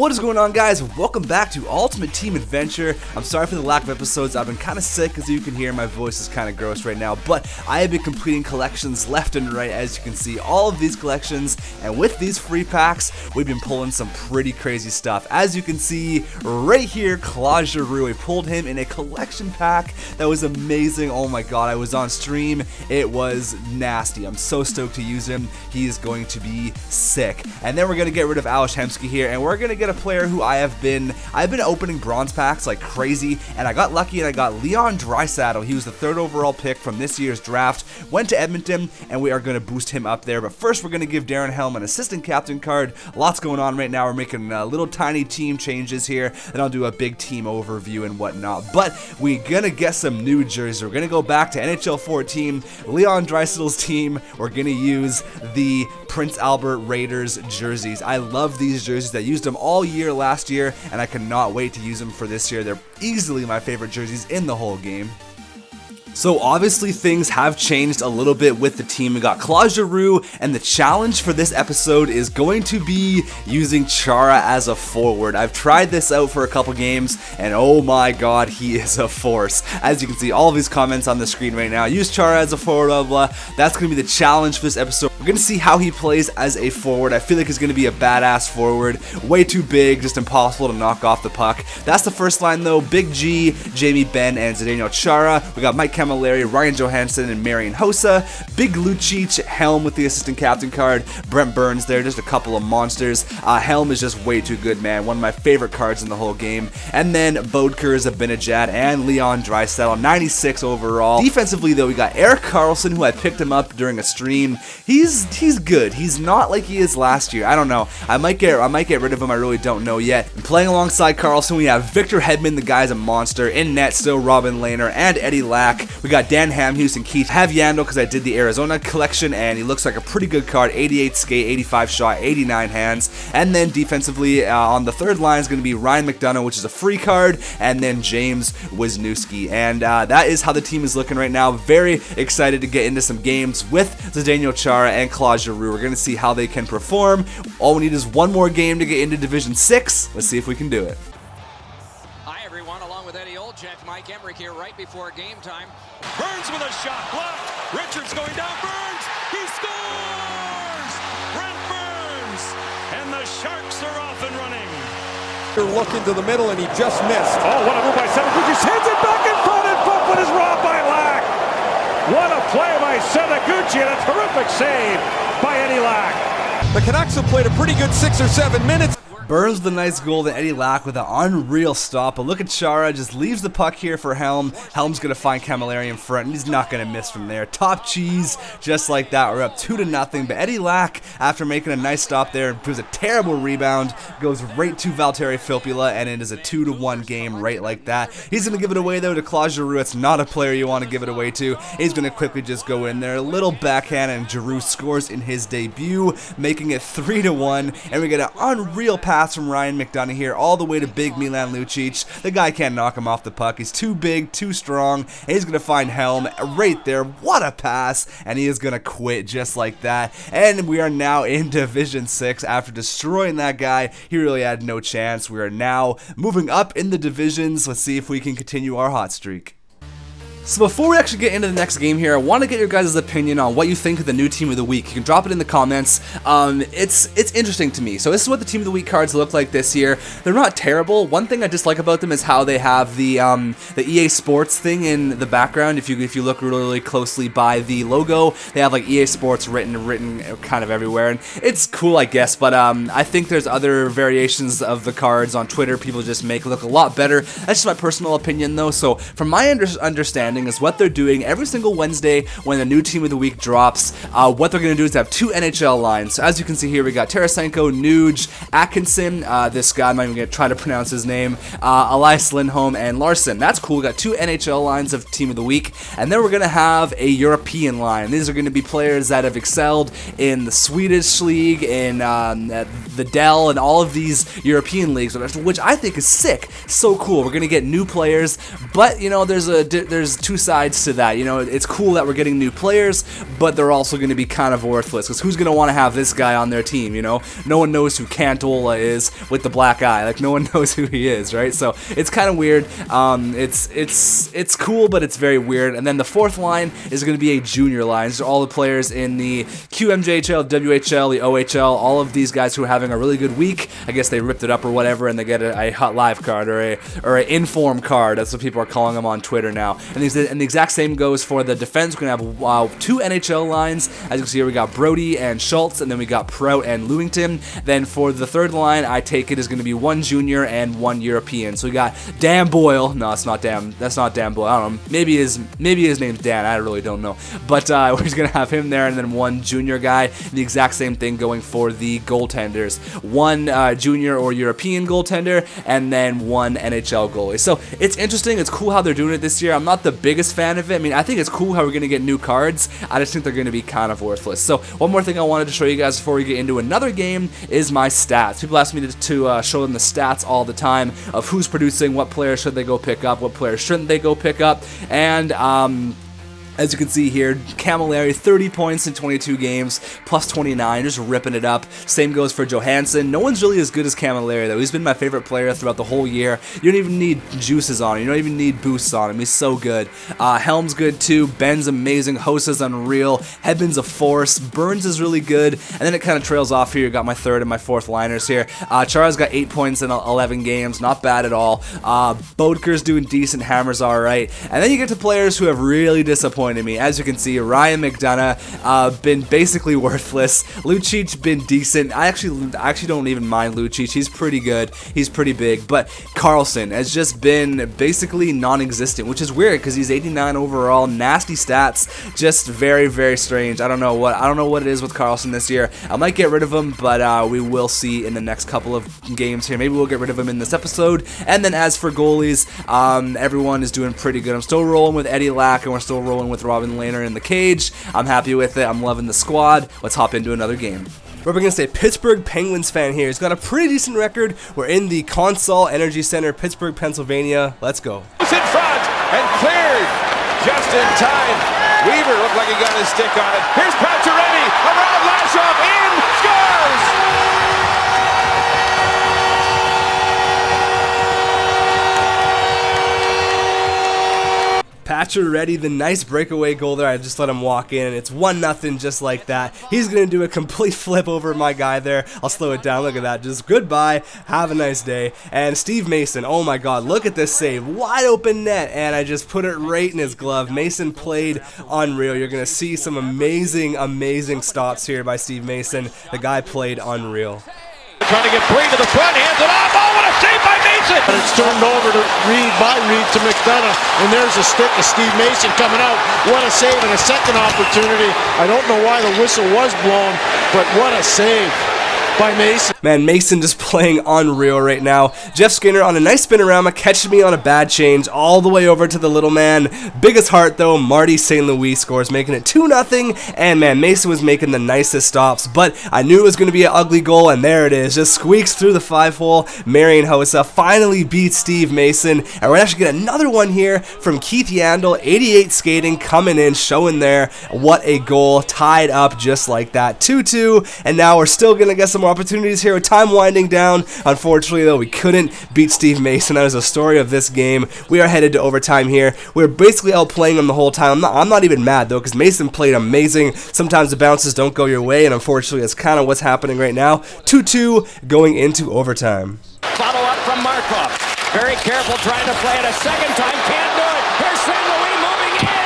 What is going on, guys? Welcome back to Ultimate Team Adventure. I'm sorry for the lack of episodes. I've been kind of sick, as you can hear. My voice is kind of gross right now, but I have been completing collections left and right, as you can see. All of these collections, and with these free packs, we've been pulling some pretty crazy stuff. As you can see right here, Claude Giroux, I pulled him in a collection pack that was amazing. Oh my god, I was on stream. It was nasty. I'm so stoked to use him. He is going to be sick. And then we're going to get rid of Alex Hemsky here, and we're going to get a player who I've been opening bronze packs like crazy, and I got lucky and I got Leon Draisaitl. He was the 3rd overall pick from this year's draft, went to Edmonton, and we are going to boost him up there. But first, we're going to give Darren Helm an assistant captain card. Lots going on right now. We're making little tiny team changes here, and I'll do a big team overview and whatnot. But we're going to get some new jerseys. We're going to go back to NHL 14, Leon Draisaitl's team. We're going to use the Prince Albert Raiders jerseys. I love these jerseys. I used them all year last year, and I cannot wait to use them for this year. They're easily my favorite jerseys in the whole game. So obviously things have changed a little bit with the team. We got Claude Giroux, and the challenge for this episode is going to be using Chara as a forward. I've tried this out for a couple games, and oh my god, he is a force. As you can see, all of these comments on the screen right now, use Chara as a forward, blah, blah, blah. That's going to be the challenge for this episode. We're going to see how he plays as a forward. I feel like he's going to be a badass forward. Way too big, just impossible to knock off the puck. That's the first line though. Big G, Jamie Benn, and Zdeno Chara. We got Mike Camilleri, Ryan Johansson, and Marian Hossa. Big Lucic, Helm with the assistant captain card. Brent Burns there, just a couple of monsters. Helm is just way too good, man. One of my favorite cards in the whole game. And then Bodker, Zibanejad, and Leon Draisaitl, 96 overall. Defensively though, we got Erik Karlsson, who I picked him up during a stream. He's good. He's not like he is last year. I don't know. I might get rid of him. I really don't know yet. And playing alongside Karlsson, we have Victor Hedman. The guy's a monster. In net still Robin Lehner and Eddie Lack. We got Dan Hamhuis and Keith Havyandel, because I did the Arizona collection, and he looks like a pretty good card. 88 skate, 85 shot, 89 hands. And then defensively on the third line is going to be Ryan McDonough, which is a free card, and then James Wisniewski. And that is how the team is looking right now. Very excited to get into some games with Zdeno Chara and Claude Giroux. We're going to see how they can perform. All we need is one more game to get into Division 6. Let's see if we can do it. Hi everyone, along with Eddie Olczyk, Mike Emmerich here right before game time. Burns with a shot, blocked. Richards going down, Burns, he scores! Brent Burns, and the Sharks are off and running. Look into the middle, and he just missed. Oh, what a move by Setaguchi, sends it back in front, and Buckman is robbed by Lack. What a play by Setaguchi, and a terrific save by Eddie Lack. The Canucks have played a pretty good 6 or 7 minutes. Burns with a nice goal, then Eddie Lack with an unreal stop. But look at Chara, just leaves the puck here for Helm. Helm's going to find Camilleri in front, and he's not going to miss from there. Top cheese, just like that. We're up 2-0. But Eddie Lack, after making a nice stop there, gives a terrible rebound, goes right to Valtteri Filppula, and it is a 2-1 game right like that. He's going to give it away, though, to Claude Giroux. It's not a player you want to give it away to. He's going to quickly just go in there. A little backhand, and Giroux scores in his debut, making it 3-1. And we get an unreal pass from Ryan McDonough here, all the way to big Milan Lucic. The guy can't knock him off the puck. He's too big, too strong. And he's going to find Helm right there. What a pass. And he is going to quit just like that. And we are now in Division 6 after destroying that guy. He really had no chance. We are now moving up in the divisions. Let's see if we can continue our hot streak. So before we actually get into the next game here, I want to get your guys' opinion on what you think of the new Team of the Week. You can drop it in the comments. It's interesting to me. So this is what the Team of the Week cards look like this year. They're not terrible. One thing I dislike about them is how they have the EA Sports thing in the background. If you look really closely by the logo, they have like EA Sports written kind of everywhere, and it's cool, I guess. But I think there's other variations of the cards on Twitter people just make look a lot better. That's just my personal opinion, though. So from my understanding is what they're doing every single Wednesday when the new Team of the Week drops. What they're going to do is have 2 NHL lines. So as you can see here, we got Tarasenko, Nuge, Atkinson, this guy, I'm not even going to try to pronounce his name, Elias Lindholm, and Larson. That's cool. We got 2 NHL lines of Team of the Week, and then we're going to have a European line. These are going to be players that have excelled in the Swedish league, in the Dell, and all of these European leagues, which I think is sick. So cool. We're going to get new players, but you know, there's two sides to that. You know, it's cool that we're getting new players, but they're also going to be kind of worthless, because who's going to want to have this guy on their team, you know? No one knows who Cantola is with the black eye. Like, no one knows who he is, right? So it's kind of weird. It's cool, but it's very weird. And then the fourth line is going to be a junior line. These are all the players in the QMJHL, WHL, the OHL, all of these guys who are having a really good week. I guess they ripped it up or whatever, and they get a hot live card or an inform card. That's what people are calling them on Twitter now. And the exact same goes for the defense. We're going to have two NHL lines. As you can see here, we got Brody and Schultz, and then we got Prout and Lewington. Then for the third line, I take it is going to be one junior and one European. So we got Dan Boyle. No, it's not Dan. That's not Dan Boyle. I don't know. Maybe his name's Dan. I really don't know. But we're just going to have him there, and then one junior guy. The exact same thing going for the goaltenders. One junior or European goaltender, and then one NHL goalie. So it's interesting. It's cool how they're doing it this year. I'm not the biggest fan of it. I mean, I think it's cool how we're going to get new cards. I just think they're going to be kind of worthless. So one more thing I wanted to show you guys before we get into another game is my stats. People ask me to show them the stats all the time of who's producing, what players should they go pick up, what players shouldn't they go pick up, and as you can see here, Camilleri, 30 points in 22 games, plus 29, just ripping it up. Same goes for Johansson. No one's really as good as Camilleri, though. He's been my favorite player throughout the whole year. You don't even need juices on him. You don't even need boosts on him. He's so good. Helm's good, too. Ben's amazing. Hosa's unreal. Hedman's a force. Burns is really good. And then it kind of trails off here. You got my third and my fourth liners here. Chara's got 8 points in 11 games. Not bad at all. Bodker's doing decent. Hammer's all right. And then you get to players who have really disappointed me. As you can see, Ryan McDonough been basically worthless. Lucic been decent. I actually don't even mind Lucic. He's pretty good. He's pretty big. But Carlson has just been basically non-existent, which is weird because he's 89 overall. Nasty stats. Just very, very strange. I don't know what it is with Carlson this year. I might get rid of him, but we will see in the next couple of games here. Maybe we'll get rid of him in this episode. And then as for goalies, everyone is doing pretty good. I'm still rolling with Eddie Lack, and we're still rolling with Robin Lehner in the cage. I'm happy with it. I'm loving the squad. Let's hop into another game. We're going to say Pittsburgh Penguins fan here. He's got a pretty decent record. We're in the Consol Energy Center, Pittsburgh, Pennsylvania. Let's go. It's in front and cleared just in time. Weaver looked like he got his stick on it. Here's Pacioretty around Lashoff in, scores! Pacioretty, the nice breakaway goal there. I just let him walk in, and it's 1-0 just like that. He's going to do a complete flip over my guy there. I'll slow it down. Look at that. Just goodbye. Have a nice day. And Steve Mason, oh my god, look at this save. Wide open net, and I just put it right in his glove. Mason played unreal. You're going to see some amazing, amazing stops here by Steve Mason. The guy played unreal. Trying to get Bree to the front, hands it off. Oh, what a save by Mason! But it's turned over to Reed to McDonough, and there's a stick of Steve Mason coming out. What a save and a second opportunity. I don't know why the whistle was blown, but what a save by Mason. Man, Mason just playing unreal right now. Jeff Skinner on a nice spinorama, catching me on a bad change all the way over to the little man. Biggest heart though, Marty St. Louis scores, making it 2-0. And man, Mason was making the nicest stops, but I knew it was going to be an ugly goal, and there it is. Just squeaks through the 5-hole. Marian Hossa finally beats Steve Mason, and we're actually get another one here from Keith Yandel. 88 skating coming in, showing there. What a goal. Tied up just like that. 2-2, and now we're still going to get some more opportunities here with time winding down. Unfortunately, though, we couldn't beat Steve Mason. That is the story of this game. We are headed to overtime here. We're basically outplaying him the whole time. I'm not even mad, though, because Mason played amazing. Sometimes the bounces don't go your way, and unfortunately, that's kind of what's happening right now. 2-2 going into overtime. Follow up from Markov. Very careful trying to play it a second time. Can't do it. Here's St. Louis moving in.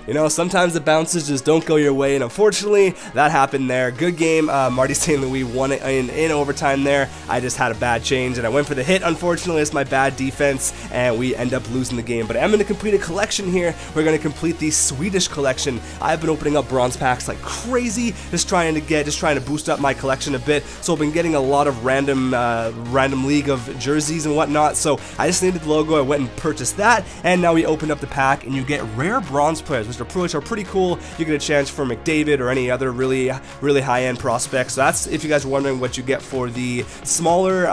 You know, know, sometimes the bounces just don't go your way, and unfortunately, that happened there. Good game. Marty St. Louis won it in overtime there. I just had a bad change, and I went for the hit. Unfortunately, it's my bad defense, and we end up losing the game. But I'm going to complete a collection here. We're going to complete the Swedish collection. I've been opening up bronze packs like crazy, just trying to boost up my collection a bit. So I've been getting a lot of random league of jerseys and whatnot. So I just needed the logo. I went and purchased that, and now we opened up the pack, and you get rare bronze players, which are pretty cool. You get a chance for McDavid or any other really high-end prospects. So that's, if you guys are wondering what you get for the smaller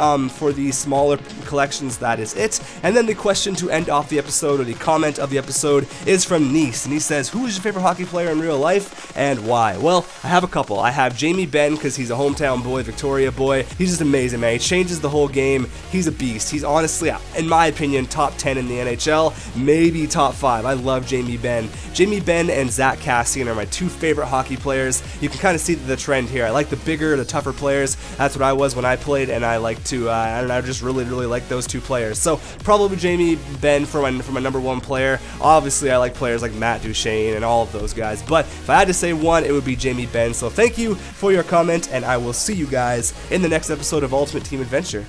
collections, that is it. And then the question to end off the episode, or the comment of the episode, is from Nice, and he says, who is your favorite hockey player in real life and why? Well, I have a couple. I have Jamie Benn, because he's a hometown boy, Victoria boy. He's just amazing, man. He changes the whole game. He's a beast. He's honestly, in my opinion, top 10 in the NHL, maybe top 5. I love Jamie Benn. Jamie Benn and Zach Kassian are my two favorite hockey players. You can kind of see the trend here. I like the bigger, the tougher players. That's what I was when I played, and I like to, I don't know, I just really like those two players. So probably Jamie Benn for my number one player. Obviously, I like players like Matt Duchene and all of those guys, but if I had to say one, it would be Jamie Benn. So thank you for your comment, and I will see you guys in the next episode of Ultimate Team Adventure.